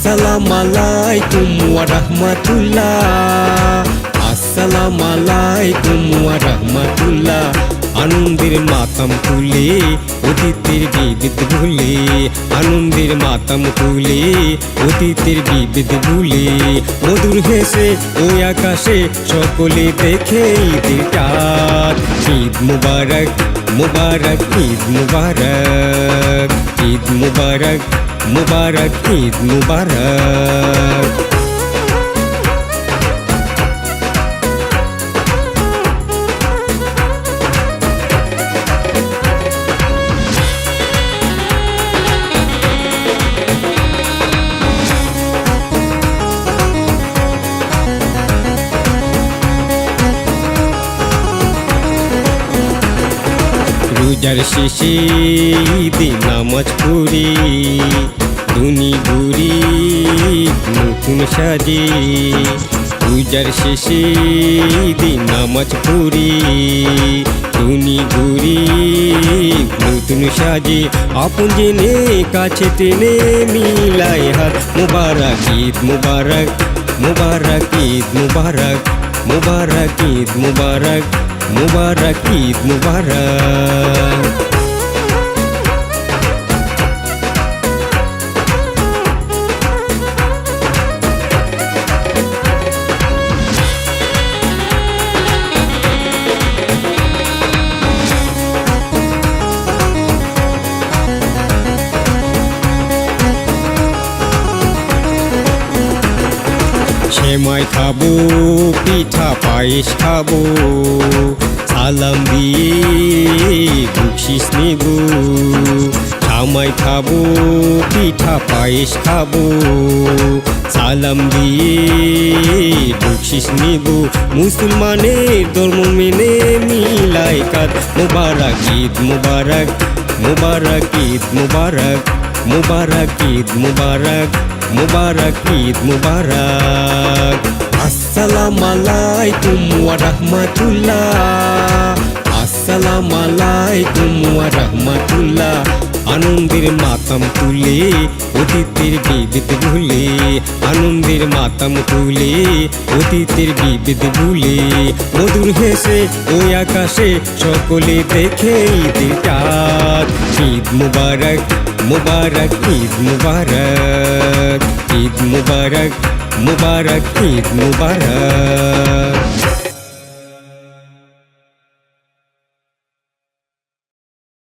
আসসালামু আলাইকুম ওয়া রাহমাতুল্লাহ, আসসালামু আলাইকুম ওয়া রাহমাতুল্লাহ। আনন্দের মাতাম তুলে অতীতের বিবিধ ভুলে, আনন্দের মাতাম তুলে অতীতের বিবিধ ভুলে, মধুর হেসে ওই আকাশে সকলে দেখে ঈদের চাঁদ। ঈদ মুবারক মুবারক ঈদ মুবারক, ঈদ মুবারক মুবারক ঈদ মুবারক। রোজার শেষে ঈদে নামাজ পড়ি, ধুনি ঘুরি নতুন সাজে। রোজার শেষে ঈদে নামাজ পড়ি, ধুনি ঘুরি নতুন সাজে। আপন জেনে কাছে টেনে মিলাই হাত, মুবারক ঈদ মুবারক, মুবারক ঈদ মুবারক, মুবারক ঈদ মুবারক, মুবারক ঈদ মুবারক। সেমাই খাবো, পিঠা পায়েস খাবো, সালাম দিয়ে বকশিশ নেব। সেমাই খাবো, পিঠা পায়েস খাবো, সালাম দিয়ে বকশিশ নেব। মুসলমানের ধর্ম মেনে মিলাই কাঁদ, মুবারক ঈদ মুবারক, মুবারক ঈদ মুবারক, মুবারক ঈদ মুবারক, মুবারক ঈদ মুবারক। আসসালামু আলাইকুম ওয়া রাহমাতুল্লাহ, আসসালামু আলাইকুম ওয়া রাহমাতুল্লাহ। আনন্দের মাতাম তুলে অতীতের বিবিধ ভুলে, আনন্দের মাতাম তুলে অতীতের বিবিধ ভুলে, মধুর হেসে ওই আকাশে সকলে দেখে ঈদের চাঁদ। ঈদ মুবারক মুবারক ঈদ মুবারক, ঈদ মুবারক মুবারক ঈদ মুবারক।